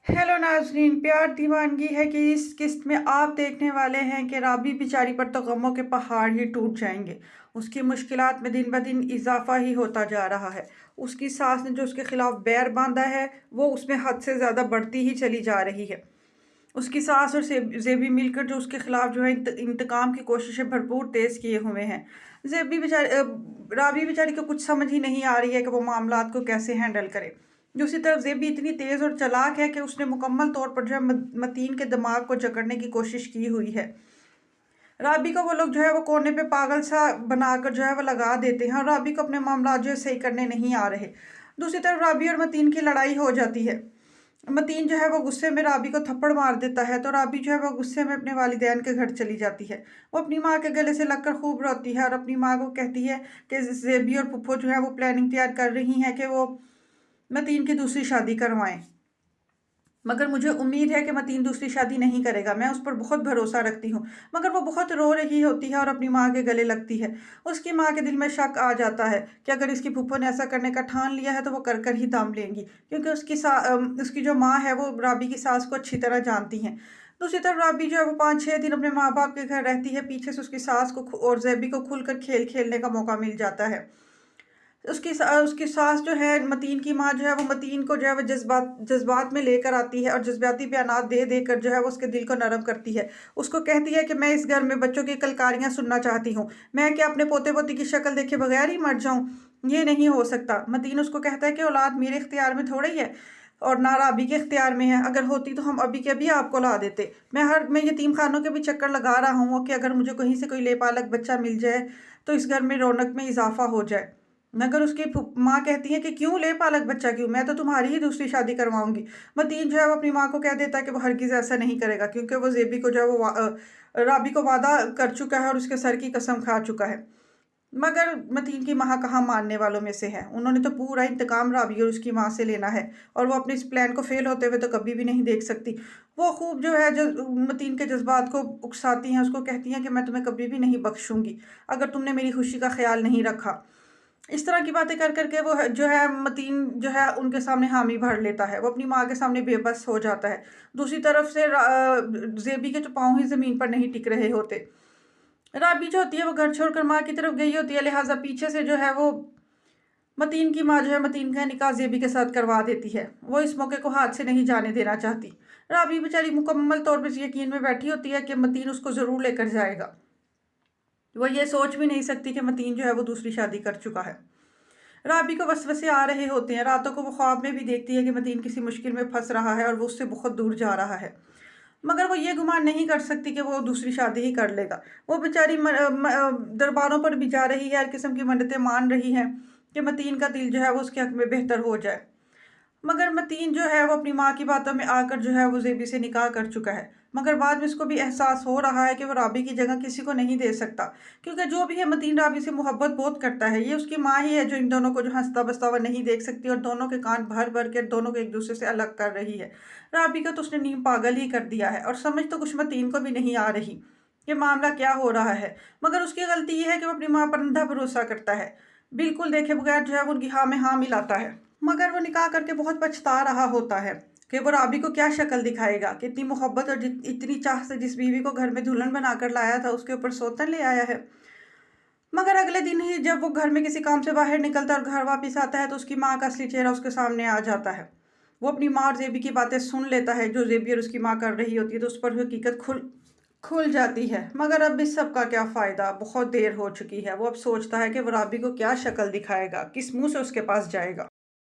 Hello नाज़रीन, प्यार दीवानगी है कि इस किस्त में आप देखने वाले हैं कि राबी बेचारी पर तो गमों के पहाड़ ही टूट जाएंगे। उसकी मुश्किलात में दिन ब दिन इजाफा ही होता जा रहा है। उसकी सास ने जो उसके खिलाफ बैर बांधा है वो उसमें हद से ज़्यादा बढ़ती ही चली जा रही है। उसकी सास और ज़ेबी मिलकर जो उसके खिलाफ जो है इंतकाम की कोशिशें भरपूर तेज़ किए हुए हैं। ज़ेबी बेचारी राबी बेचारी को कुछ समझ ही नहीं आ रही है कि वो मामलात को कैसे हैंडल करे। दूसरी तरफ ज़ेबी इतनी तेज़ और चालाक है कि उसने मुकम्मल तौर पर जो है मतीन के दिमाग को जकड़ने की कोशिश की हुई है। राबी को वो लोग जो है वो कोने पे पागल सा बनाकर जो है वो लगा देते हैं और राबी को अपने मामला जो है सही करने नहीं आ रहे। दूसरी तरफ राबी और मतीन की लड़ाई हो जाती है। मतीन जो है वो गुस्से में राबी को थप्पड़ मार देता है तो राबी जो है वो गुस्से में अपने वालिदैन के घर चली जाती है। वो अपनी माँ के गले से लगकर खूब रोती है और अपनी माँ को कहती है कि ज़ेबी और पुप्पो जो है वो प्लानिंग तैयार कर रही हैं कि वो मतीन की दूसरी शादी करवाएं। मगर मुझे उम्मीद है कि मतीन दूसरी शादी नहीं करेगा, मैं उस पर बहुत भरोसा रखती हूँ। मगर वो बहुत रो रही होती है और अपनी माँ के गले लगती है। उसकी माँ के दिल में शक आ जाता है कि अगर इसकी फूफो ने ऐसा करने का ठान लिया है तो वो कर कर ही दाम लेंगी, क्योंकि उसकी जो माँ है वो राबी की सास को अच्छी तरह जानती हैं। दूसरी तरफ राबी जो है वो 5-6 दिन अपने माँ बाप के घर रहती है। पीछे से उसकी सास को और ज़ेबी को खुलकर खेल खेलने का मौका मिल जाता है। उसकी सास जो है मतीन की माँ जो है वो मतीन को जो है वो जज्बात में लेकर आती है और जज्बाती बयानात दे देकर जो है वो उसके दिल को नरम करती है। उसको कहती है कि मैं इस घर में बच्चों की कलकारियाँ सुनना चाहती हूँ। मैं क्या अपने पोते पोती की शक्ल देखे बगैर ही मर जाऊँ? ये नहीं हो सकता। मतीन उसको कहता है कि औलाद मेरे इख्तियार में थोड़ी है और ना राबी के इख्तियार में है। अगर होती तो हम अभी के अभी आपको ला देते। मैं यतीम खानों के भी चक्कर लगा रहा हूँ कि अगर मुझे कहीं से कोई लेपालक बच्चा मिल जाए तो इस घर में रौनक में इजाफा हो जाए। मगर उसकी माँ कहती है कि क्यों ले पालक बच्चा, क्यों, मैं तो तुम्हारी ही दूसरी शादी करवाऊंगी। मतीन जो है वो अपनी माँ को कह देता है कि वो हरगिज़ ऐसा नहीं करेगा, क्योंकि वो ज़ेबी को जो है वो राबी को वादा कर चुका है और उसके सर की कसम खा चुका है। मगर मतीन की माँ कहाँ मानने वालों में से है। उन्होंने तो पूरा इंतकाम राबी और उसकी माँ से लेना है और वो अपने इस प्लान को फेल होते हुए तो कभी भी नहीं देख सकती। वो खूब जो है मतीन के जज्बात को उकसाती हैं, उसको कहती हैं कि मैं तुम्हें कभी भी नहीं बख्शूंगी अगर तुमने मेरी खुशी का ख्याल नहीं रखा। इस तरह की बातें कर कर के वो जो है मतीन जो है उनके सामने हामी भर लेता है। वो अपनी माँ के सामने बेबस हो जाता है। दूसरी तरफ से ज़ेबी के तो पाँव ही ज़मीन पर नहीं टिक रहे होते। राबी जो होती है वो घर छोड़कर माँ की तरफ गई होती है, लिहाजा पीछे से जो है वो मतीन की माँ जो है मतीन का निकाह ज़ेबी के साथ करवा देती है। वो इस मौके को हाथ से नहीं जाने देना चाहती। राबी बेचारी मुकम्मल तौर पर यकीन में बैठी होती है कि मतीन उसको ज़रूर लेकर जाएगा। वो ये सोच भी नहीं सकती कि मतीन जो है वो दूसरी शादी कर चुका है। राबी को वसवसे आ रहे होते हैं। रातों को वो ख्वाब में भी देखती है कि मतीन किसी मुश्किल में फंस रहा है और वो उससे बहुत दूर जा रहा है। मगर वो ये गुमान नहीं कर सकती कि वो दूसरी शादी ही कर लेगा। वो बेचारी दरबारों पर भी जा रही है, हर किस्म की मन्नतें मान रही हैं कि मतीन का दिल जो है वो उसके हक में बेहतर हो जाए। मगर मतीन जो है वो अपनी माँ की बातों में आकर जो है वो ज़ेबी से निकाह कर चुका है। मगर बाद में इसको भी एहसास हो रहा है कि वो राबी की जगह किसी को नहीं दे सकता, क्योंकि जो भी है मतीन राबी से मोहब्बत बहुत करता है। ये उसकी माँ ही है जो इन दोनों को जो हंसता बसता हुआ नहीं देख सकती और दोनों के कान भर भर के दोनों को एक दूसरे से अलग कर रही है। राबी का तो उसने नीम पागल ही कर दिया है और समझ तो कुछ मतीन को भी नहीं आ रही कि मामला क्या हो रहा है। मगर उसकी गलती ये है कि वो अपनी माँ पर अंधा भरोसा करता है, बिल्कुल देखे बगैर जो है वो उनकी हाँ में हाँ मिलाता है। मगर वो निकाह करके बहुत पछता रहा होता है कि वो राबी को क्या शक्ल दिखाएगा कि इतनी मोहब्बत और इतनी चाह से जिस बीवी को घर में दुल्हन बनाकर लाया था उसके ऊपर सौतन ले आया है। मगर अगले दिन ही जब वो घर में किसी काम से बाहर निकलता और घर वापस आता है तो उसकी माँ का असली चेहरा उसके सामने आ जाता है। वो अपनी माँ और ज़ेबी की बातें सुन लेता है जो ज़ेबी और उसकी माँ कर रही होती है, तो उस पर हकीकत खुल जाती है। मगर अब इस सब का क्या फ़ायदा, बहुत देर हो चुकी है। वो अब सोचता है कि वो राबी को क्या शक्ल दिखाएगा, किस मुंह से उसके पास जाएगा।